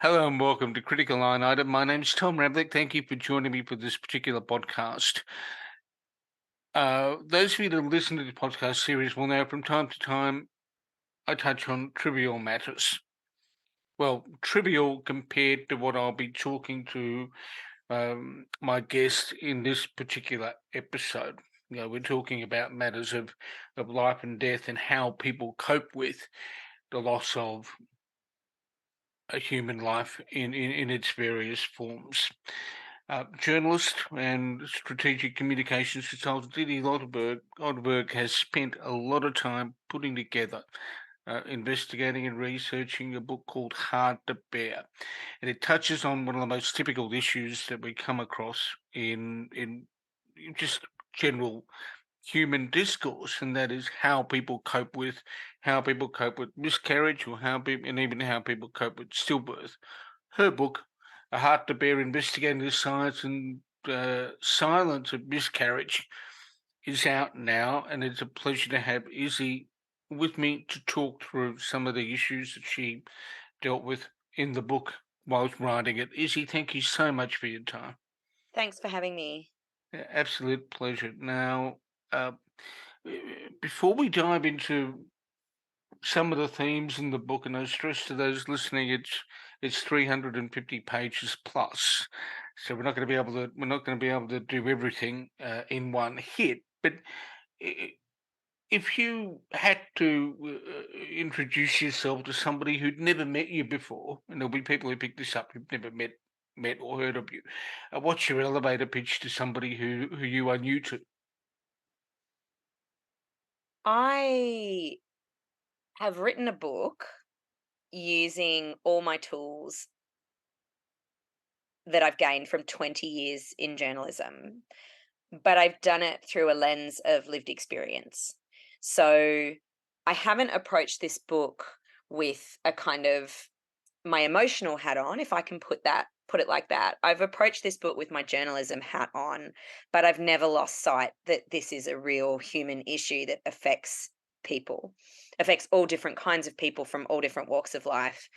Hello and welcome to Critical Line Item. My name's Tom Ravlick. Thank you for joining me for this particular podcast. Those of you that listen to the podcast series will know from time to time I touch on trivial matters. Well, trivial compared to what I'll be talking to my guest in this particular episode. We're talking about matters of life and death and how people cope with the loss of a human life in its various forms. Journalist and strategic communications consultant Didi Oderberg has spent a lot of time putting together, investigating and researching a book called Hard to Bear. And it touches on one of the most typical issues that we come across in just general human discourse, and that is how people cope with miscarriage, or and even how people cope with stillbirth. Her book, A Heart to Bear: Investigating the Science and Silence of Miscarriage, is out now, and it's a pleasure to have Izzy with me to talk through some of the issues that she dealt with in the book whilst writing it. Izzy, thank you so much for your time. Thanks for having me. Absolute pleasure. Now, uh, before we dive into some of the themes in the book, and I stress to those listening, it's 350 pages plus, so we're not going to be able to do everything in one hit. But i- if you had to introduce yourself to somebody who'd never met you before, and there'll be people who pick this up who've never met or heard of you, what's your elevator pitch to somebody who you are new to? I have written a book using all my tools that I've gained from 20 years in journalism, but I've done it through a lens of lived experience. So I haven't approached this book with a kind of my emotional hat on, if I can put it like that. I've approached this book with my journalism hat on, but I've never lost sight that this is a real human issue that affects people, affects all different kinds of people from all different walks of life.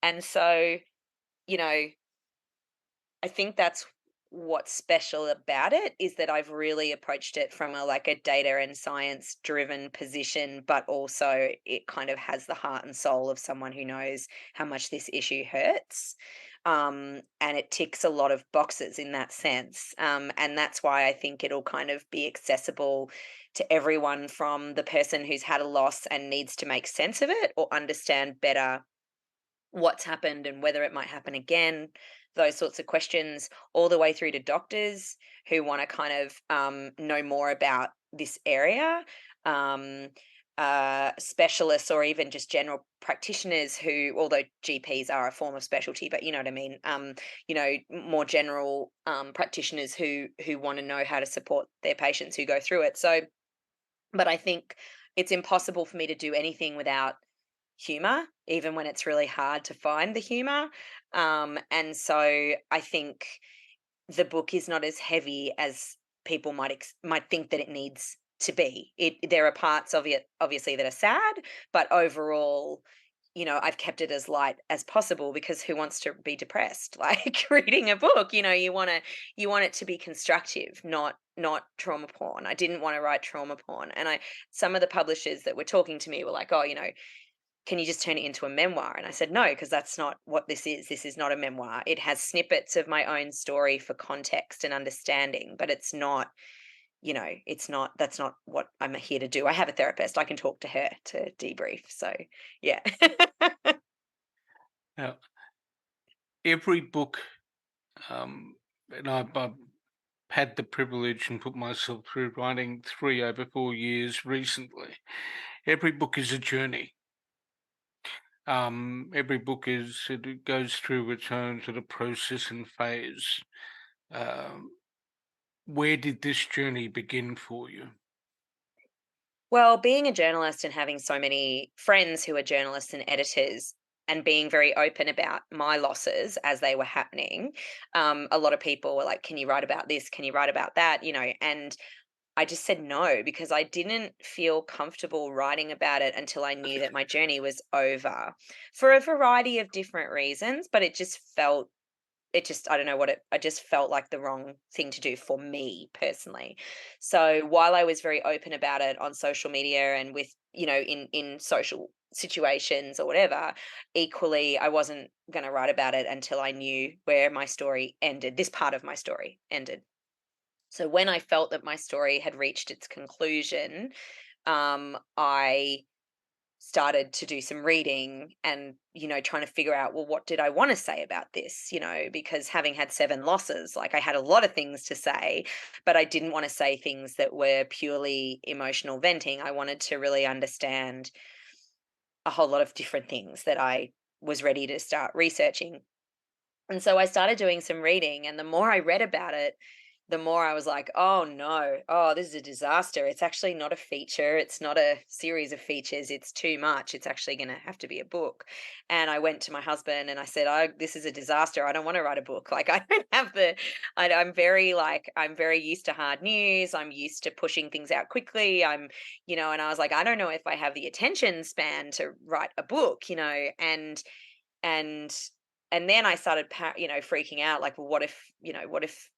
And so, you know, I think that's what's special about it is that I've really approached it from a data and science driven position, but also it kind of has the heart and soul of someone who knows how much this issue hurts. And it ticks a lot of boxes in that sense. And that's why I think it'll kind of be accessible to everyone, from the person who's had a loss and needs to make sense of it or understand better what's happened and whether it might happen again, those sorts of questions, all the way through to doctors who want to kind of know more about this area, um, specialists, or even just general practitioners who, although GPs are a form of specialty, but you know what I mean, more general practitioners who want to know how to support their patients who go through it. So, but I think it's impossible for me to do anything without humor, even when it's really hard to find the humor. And so I think the book is not as heavy as people might think that it needs to be. There are parts of it obviously that are sad, but overall, I've kept it as light as possible, because who wants to be depressed? Like reading a book, you want it to be constructive, not trauma porn. I didn't want to write trauma porn. And some of the publishers that were talking to me were like, "Oh, can you just turn it into a memoir?" And I said, no, because that's not what this is. This is not a memoir. It has snippets of my own story for context and understanding, but that's not what I'm here to do. I have a therapist. I can talk to her to debrief. So, yeah. Now, every book, and I've had the privilege and put myself through writing 3 over 4 years recently. Every book is a journey. Every book it goes through its own sort of process and phase. Um, where did this journey begin for you? Well, being a journalist and having so many friends who are journalists and editors, and being very open about my losses as they were happening, a lot of people were like, "Can you write about this? Can you write about that?" And I just said no because I didn't feel comfortable writing about it until I knew that my journey was over for a variety of different reasons, but I don't know what I just felt like the wrong thing to do for me personally. So while I was very open about it on social media and with, in social situations or whatever, equally I wasn't going to write about it until I knew where my story ended. This part of my story ended. So when I felt that my story had reached its conclusion, I started to do some reading and, trying to figure out, well, what did I want to say about this? Because having had 7 losses, like I had a lot of things to say, but I didn't want to say things that were purely emotional venting. I wanted to really understand a whole lot of different things that I was ready to start researching. And so I started doing some reading, and the more I read about it, the more I was like, "Oh no. Oh, this is a disaster. It's actually not a feature. It's not a series of features. It's too much. It's actually going to have to be a book." And I went to my husband and I said, "Oh, this is a disaster. I don't want to write a book. Like I don't have the I'm very used to hard news. I'm used to pushing things out quickly. And I was like, I don't know if I have the attention span to write a book, and and then I started freaking out, like, well, what if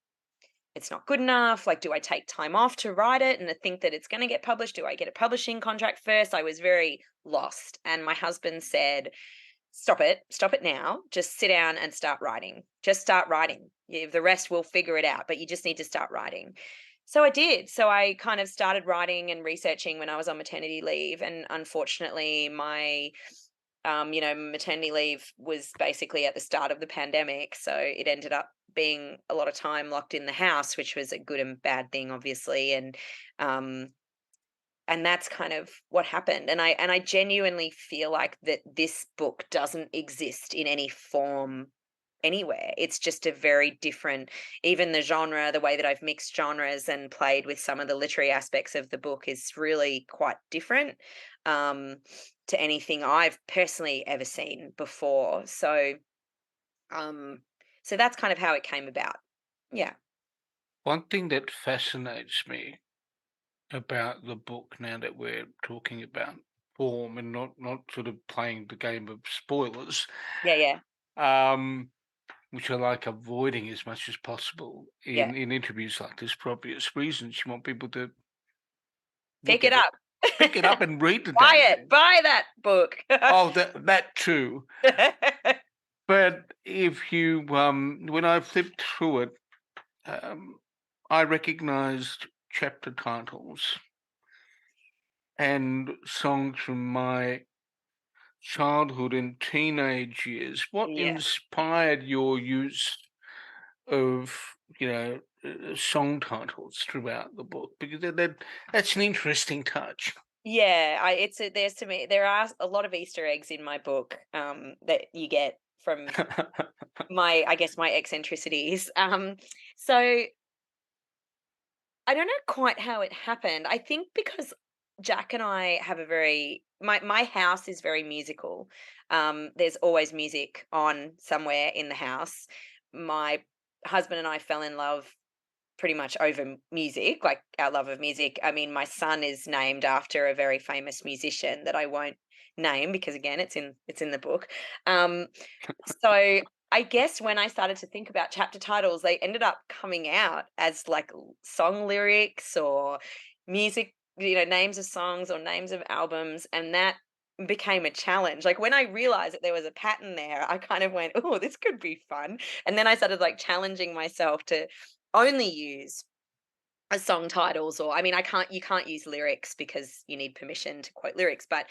it's not good enough? Like, do I take time off to write it and think that it's going to get published? Do I get a publishing contract first? I was very lost. And my husband said, stop it now. Just sit down and start writing. Just start writing. The rest we'll figure it out, but you just need to start writing. So I did. So I kind of started writing and researching when I was on maternity leave. And unfortunately, my maternity leave was basically at the start of the pandemic. So it ended up being a lot of time locked in the house, which was a good and bad thing, obviously. Um, and that's kind of what happened. And I genuinely feel like that this book doesn't exist in any form anywhere. It's just a very different, even the genre, the way that I've mixed genres and played with some of the literary aspects of the book is really quite different um, to anything I've personally ever seen before. Um, so that's kind of how it came about. Yeah. One thing that fascinates me about the book, now that we're talking about form and not sort of playing the game of spoilers, Yeah. Yeah. um, which I like avoiding as much as possible Yeah. in interviews like this for obvious reasons. You want people to Pick look it at it, up. pick it up, and read the Buy damn it. thing. Buy that book. Oh, that too. But if you when I flipped through it, um, I recognised chapter titles and songs from my childhood and teenage years. What Yeah. inspired your use of, song titles throughout the book? Because that's an interesting touch. Yeah, there are a lot of Easter eggs in my book that you get from my, I guess, my eccentricities. So I don't know quite how it happened. I think because Jack and I have a very my house is very musical. There's always music on somewhere in the house. My husband and I fell in love pretty much over music, like our love of music. I mean, my son is named after a very famous musician that I won't name because again, it's in the book. Um, so I guess when I started to think about chapter titles, they ended up coming out as like song lyrics or music, names of songs or names of albums, and that became a challenge. Like when I realized that there was a pattern there, I kind of went, "Oh, this could be fun." And then I started like challenging myself to only use as song titles, or I mean, you can't use lyrics because you need permission to quote lyrics, but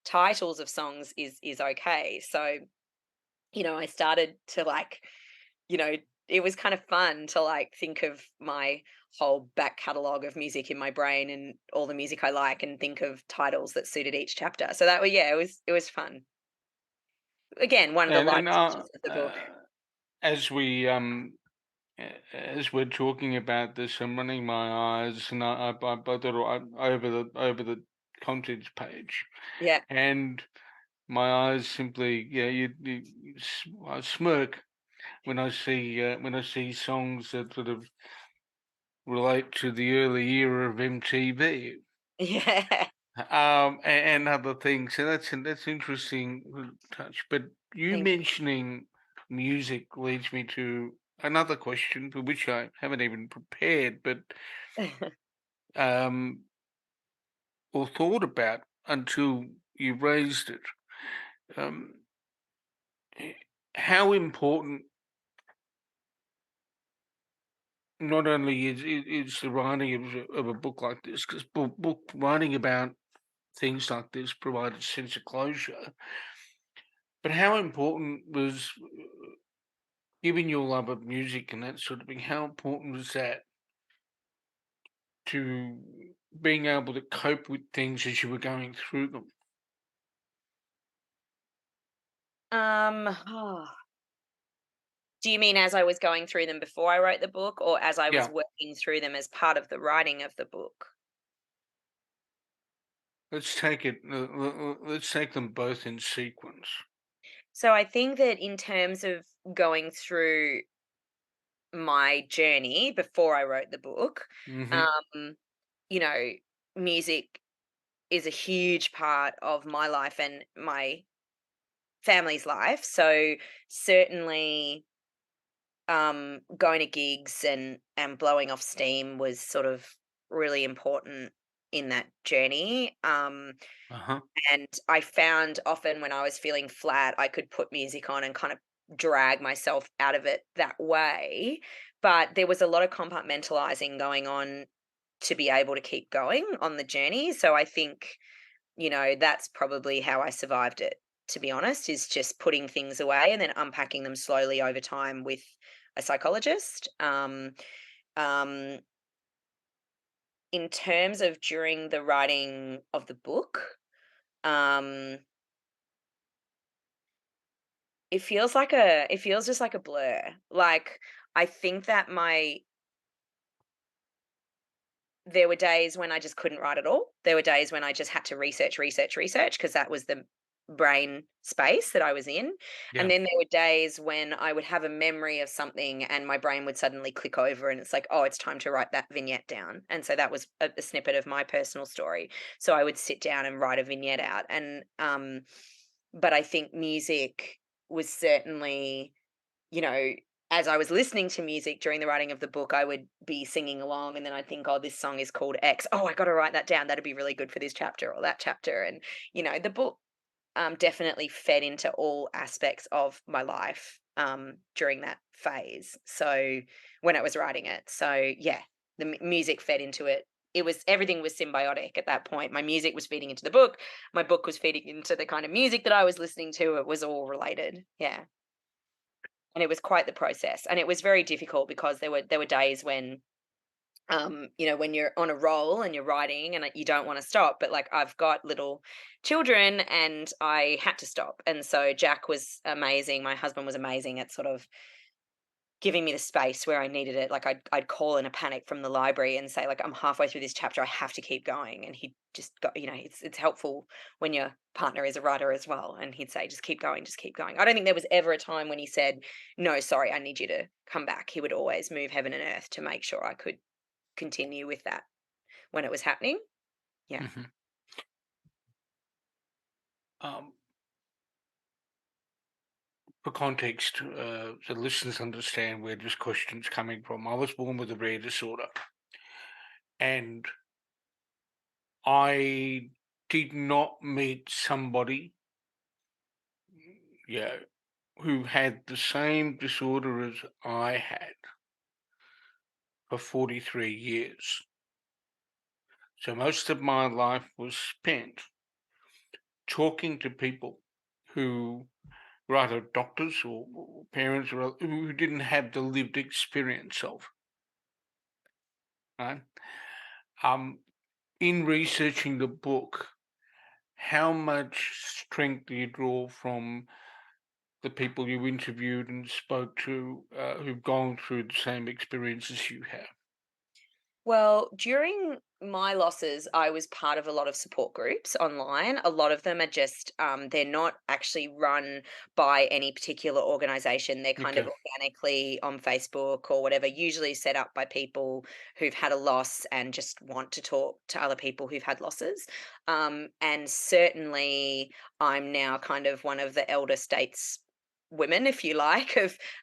titles of songs is okay. So I started to like, you know, it was kind of fun to like think of my whole back catalogue of music in my brain and all the music I like and think of titles that suited each chapter. So that was, yeah, it was fun. Again, one of the light And touches of the book. as as we're talking about this, I'm running my eyes, and I put it over the contents page, Yeah. and my eyes simply, yeah, I smirk when I see songs that sort of relate to the early era of MTV, Yeah. and other things. So that's interesting touch. But you Thank mentioning music leads me to another question, for which I haven't even prepared, but you. um, or thought about until you raised it. Um, eh, how important not only is the writing of a book like this, because book writing about things like this provides a sense of closure, but how important was, given your love of music and that sort of thing, how important was that to being able to cope with things as you were going through them? Oh, do you mean as I was going through them before I wrote the book, or as I was Yeah, working through them as part of the writing of the book? let's take it. Let's take them both in sequence. So I think that in terms of going through my journey before I wrote the book, Hmm. um, you know, music is a huge part of my life and my family's life. So certainly going to gigs and blowing off steam was sort of really important in that journey. Uh huh. And I found often when I was feeling flat, I could put music on and kind of drag myself out of it that way. But there was a lot of compartmentalizing going on to be able to keep going on the journey. So I think, that's probably how I survived it, to be honest, is just putting things away and then unpacking them slowly over time with a psychologist. Um, in terms of during the writing of the book, um, it feels just like a blur. Like, I think that there were days when I just couldn't write at all. There were days when I just had to research, because that was the brain space that I was in. And Yeah. then there were days when I would have a memory of something and my brain would suddenly click over and it's like, oh, it's time to write that vignette down. And so that was a snippet of my personal story. So I would sit down and write a vignette out. But I think music was certainly, you know, as I was listening to music during the writing of the book, I would be singing along and then I'd think, oh, this song is called X. Oh, I got to write that down. That'd be really good for this chapter or that chapter. And, the book definitely fed into all aspects of my life during that phase. So when I was writing it. So yeah, the music fed into it. Everything was symbiotic at that point. My music was feeding into the book. My book was feeding into the kind of music that I was listening to. It was all related. Yeah. And it was quite the process, and it was very difficult because there were days when, when you're on a roll and you're writing and you don't want to stop, but like I've got little children and I had to stop. And so Jack was amazing. My husband was amazing at sort of giving me the space where I needed it. Like I'd call in a panic from the library and say, like, I'm halfway through this chapter, I have to keep going. And he just got, it's helpful when your partner is a writer as well. And he'd say, just keep going, just keep going. I don't think there was ever a time when he said, no, sorry, I need you to come back. He would always move heaven and earth to make sure I could continue with that when it was happening. Yeah. Hmm. Um, for context, so listeners understand where this question's coming from. I was born with a rare disorder, and I did not meet somebody, yeah, who had the same disorder as I had for 43 years. So most of my life was spent talking to people who were either doctors or parents or who didn't have the lived experience of, right? Um, in researching the book, how much strength do you draw from the people you interviewed and spoke to, who've gone through the same experiences you have? Well, during my losses, I was part of a lot of support groups online. A lot of them are just, they're not actually run by any particular organization. They're kind of Okay. organically on Facebook or whatever, usually set up by people who've had a loss and just want to talk to other people who've had losses. And certainly, I'm now kind of one of the elder states women, if you like,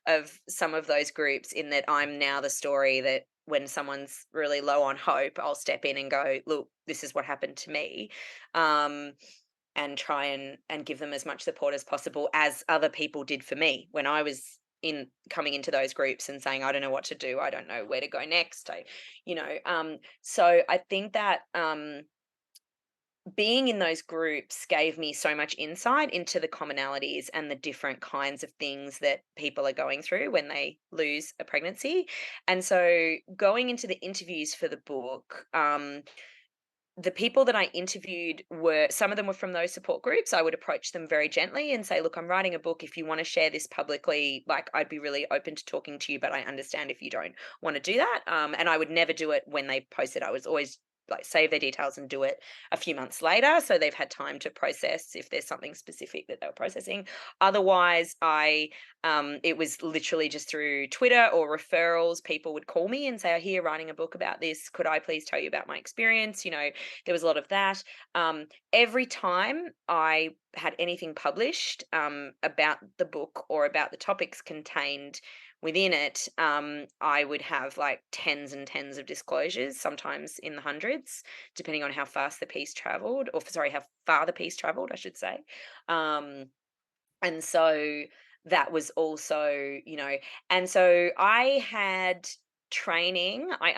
of some of those groups, in that I'm now the story that when someone's really low on hope, I'll step in and go, look, this is what happened to me. Um, and try and give them as much support as possible, as other people did for me when I was in coming into those groups and saying, I don't know what to do, I don't know where to go next. So I think that being in those groups gave me so much insight into the commonalities and the different kinds of things that people are going through when they lose a pregnancy. And so going into the interviews for the book, the people that I interviewed were, some of them were from those support groups. I would approach them very gently and say, look, I'm writing a book. If you want to share this publicly, like, I'd be really open to talking to you, but I understand if you don't want to do that. And I would never do it when they posted. I was always like, save their details and do it a few months later, so they've had time to process if there's something specific that they were processing. Otherwise, it was literally just through Twitter or referrals. People would call me and say, I hear writing a book about this. Could I please tell you about my experience? There was a lot of that. Every time I had anything published about the book or about the topics contained within it, I would have like tens and tens of disclosures, sometimes in the hundreds, depending on how fast the piece traveled, or sorry, how far the piece traveled, I should say. Um, and so that was also, and so I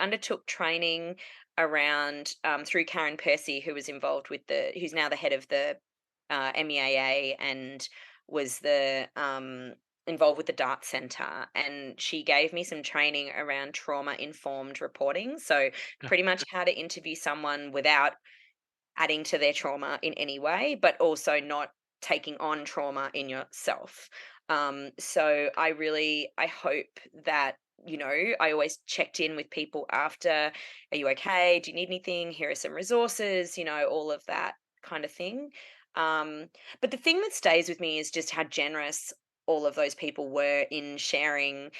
undertook training around, through Karen Percy, who was involved with who's now the head of the MEAA, and was involved with the Dart Centre. And she gave me some training around trauma informed reporting. So, Yeah. pretty much how to interview someone without adding to their trauma in any way, but also not taking on trauma in yourself. So I hope that, I always checked in with people after, are you okay? Do you need anything? Here are some resources, all of that kind of thing. Um, but the thing that stays with me is just how generous all of those people were in sharing,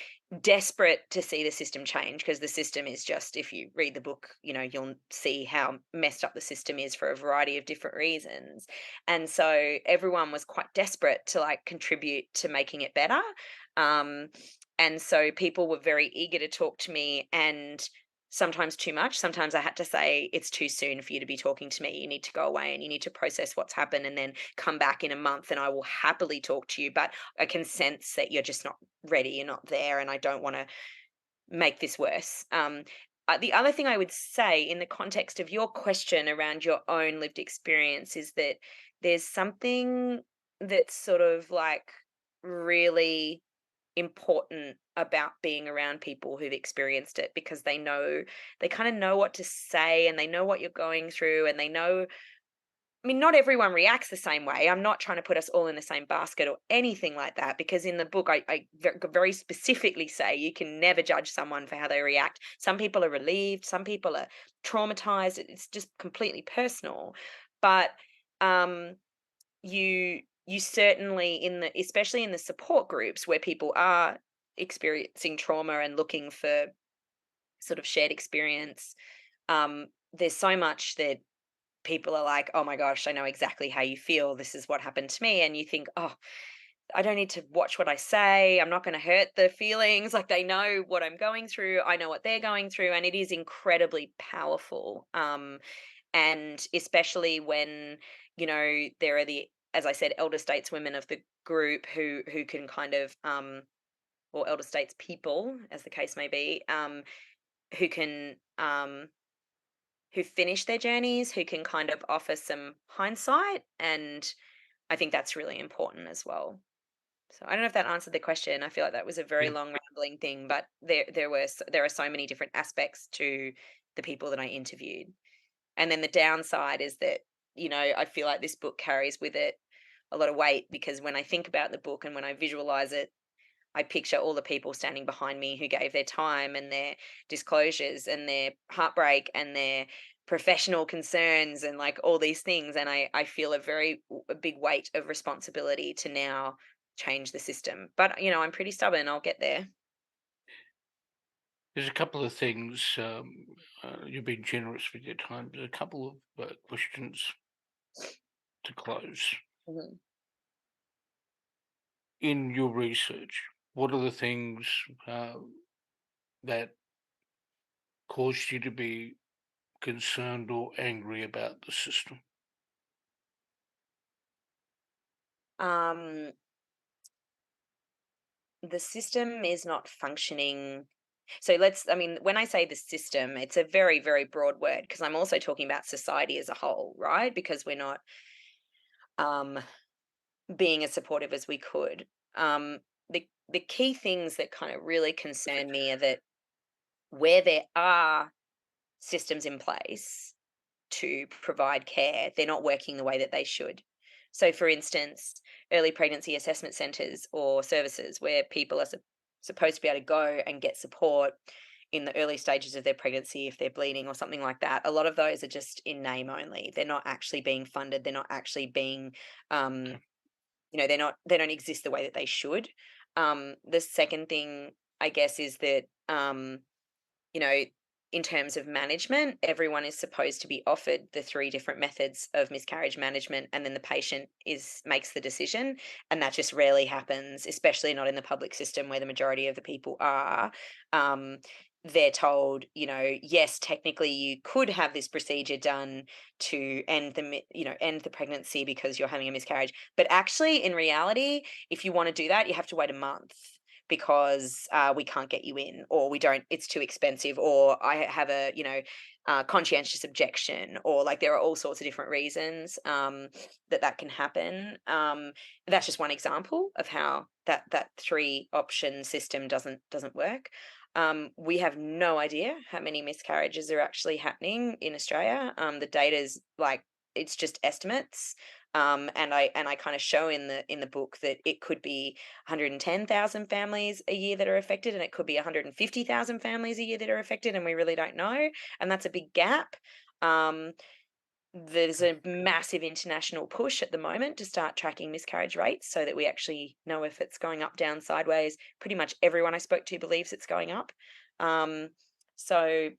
desperate to see the system change, because the system is just, if you read the book, you'll see how messed up the system is for a variety of different reasons. And so everyone was quite desperate to like contribute to making it better. um and so people were very eager to talk to me, and sometimes too much. Sometimes I had to say, it's too soon for you to be talking to me, you need to go away and you need to process what's happened, and then come back in a month and I will happily talk to you, but I can sense that you're just not ready, you're not there, and I don't want to make this worse. The other thing I would say, in the context of your question around your own lived experience, is that there's something that's sort of like really important about being around people who've experienced it, because they kind of know what to say, and they know what you're going through, and they know, I mean, not everyone reacts the same way. I'm not trying to put us all in the same basket or anything like that, because in the book, very specifically say you can never judge someone for how they react. Some people are relieved, some people are traumatized. It's just completely personal. But um, you certainly, especially in the support groups where people are experiencing trauma and looking for sort of shared experience, there's so much that people are like, "Oh my gosh, I know exactly how you feel. This is what happened to me." And you think, "Oh, I don't need to watch what I say. I'm not going to hurt their feelings. Like, they know what I'm going through. I know what they're going through." And it is incredibly powerful. And especially when, there are as I said, elder stateswomen of the group who can kind of, or elder states people, as the case may be, who can, who finish their journeys, who can kind of offer some hindsight. And I think that's really important as well. So I don't know if that answered the question. I feel like that was a very Yeah. long rambling thing, but there are so many different aspects to the people that I interviewed. And then the downside is that, I feel like this book carries with it a lot of weight, because when I think about the book and when I visualize it, I picture all the people standing behind me who gave their time and their disclosures and their heartbreak and their professional concerns and like all these things. And I feel a big weight of responsibility to now change the system. But I'm pretty stubborn. I'll get there. There's a couple of things. You've been generous with your time. There's a couple of questions to close. Mhm. In your research, what are the things that caused you to be concerned or angry about the system? Um, the system is not functioning. So I mean, when I say the system, it's a very, very broad word because I'm also talking about society as a whole, right? Because we're not um, being as supportive as we could. The key things that kind of really concern me are that where there are systems in place to provide care, they're not working the way that they should. So, for instance, early pregnancy assessment centres or services where people are supposed to be able to go and get support in the early stages of their pregnancy if they're bleeding or something like that. A lot of those are just in name only. They're not actually being funded. They're not actually being, um, Okay. they don't exist the way that they should. The second thing, I guess, is that you know, in terms of management, everyone is supposed to be offered the three different methods of miscarriage management, and then the patient is makes the decision, and that just rarely happens, especially not in the public system where the majority of the people are. Um, they're told, yes, technically you could have this procedure done to end the pregnancy because you're having a miscarriage, but actually, in reality, if you want to do that, you have to wait a month because we can't get you in, or we don't, it's too expensive, or I have a, conscientious objection, or like there are all sorts of different reasons that can happen. That's just one example of how that three option system doesn't work. We have no idea how many miscarriages are actually happening in Australia. The data is like it's just estimates. And I kind of show in the book that it could be 110,000 families a year that are affected, and it could be 150,000 families a year that are affected, and we really don't know. And that's a big gap. Um, there's a massive international push at the moment to start tracking miscarriage rates so that we actually know if it's going up, down, sideways. Pretty much everyone I spoke to believes it's going up. Um, so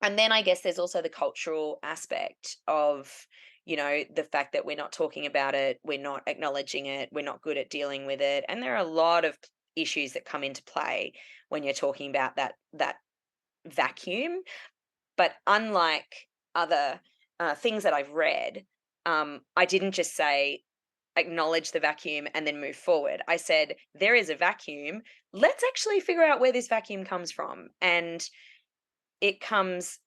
and then I guess there's also the cultural aspect of, the fact that we're not talking about it, we're not acknowledging it, we're not good at dealing with it. And there are a lot of issues that come into play when you're talking about that vacuum. But unlike other things that I've read, I didn't just say acknowledge the vacuum and then move forward. I said there is a vacuum. Let's actually figure out where this vacuum comes from, and it comes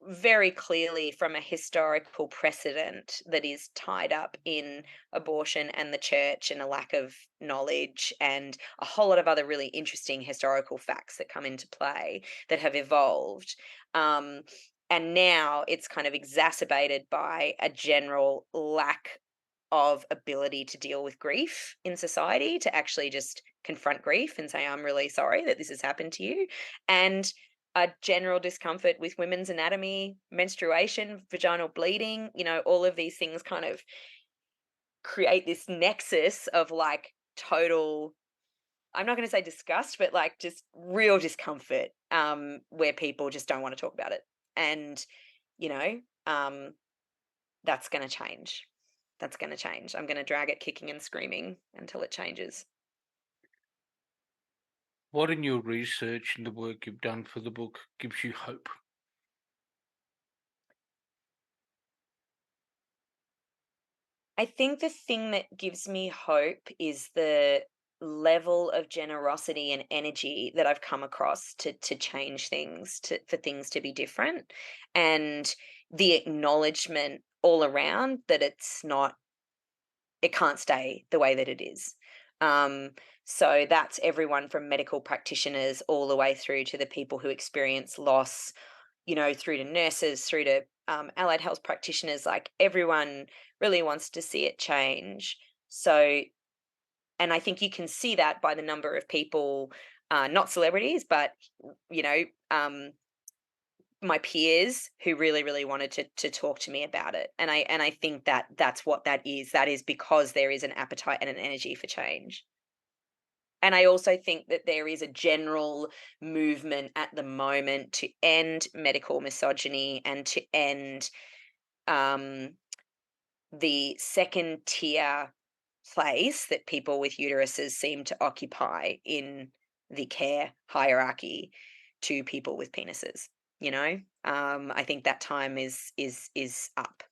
very clearly from a historical precedent that is tied up in abortion and the church and a lack of knowledge and a whole lot of other really interesting historical facts that come into play that have evolved. Um, and now it's kind of exacerbated by a general lack of ability to deal with grief in society, to actually just confront grief and say, I'm really sorry that this has happened to you. And a general discomfort with women's anatomy, menstruation, vaginal bleeding, all of these things kind of create this nexus of like total, I'm not going to say disgust, but like just real discomfort, where people just don't want to talk about it. And, you know, um, that's going to change. That's going to change. I'm going to drag it kicking and screaming until it changes. What in your research and the work you've done for the book gives you hope? I think the thing that gives me hope is the level of generosity and energy that I've come across to change things, for things to be different, and the acknowledgement all around that it can't stay the way that it is. Um, so that's everyone from medical practitioners all the way through to the people who experience loss, through to nurses, through to allied health practitioners. Like everyone really wants to see it change. So And I think you can see that by the number of people, not celebrities, but, you know, my peers who really, really wanted to talk to me about it. And I think that that's what that is. That is because there is an appetite and an energy for change. And I also think that there is a general movement at the moment to end medical misogyny and to end um, the second tier place that people with uteruses seem to occupy in the care hierarchy to people with penises. You know, I think that time is up.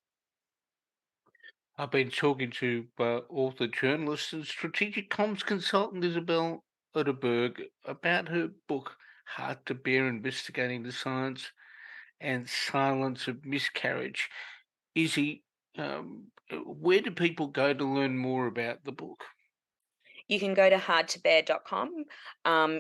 I've been talking to author, journalist, and strategic comms consultant Isabelle Oderberg about her book, Hard to Bear Investigating the Science and Silence of Miscarriage. Izzy, where do people go to learn more about the book? You can go to hardtobear.com.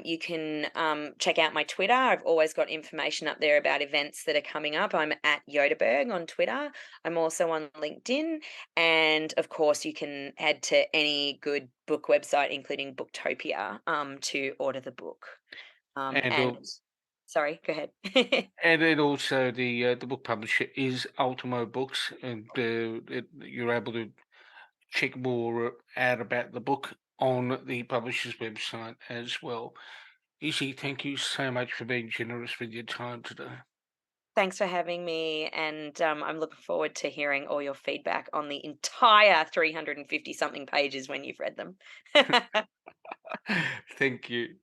You can check out my Twitter. I've always got information up there about events that are coming up. I'm at Yoderberg on Twitter. I'm also on LinkedIn. And of course, you can head to any good book website, including Booktopia, to order the book. And And al- sorry, go ahead. and then also the book publisher is Ultimo Books, and you're able to check more out about the book on the publisher's website as well. Izzy, thank you so much for being generous with your time today. Thanks for having me. And I'm looking forward to hearing all your feedback on the entire 350 something pages when you've read them. Thank you.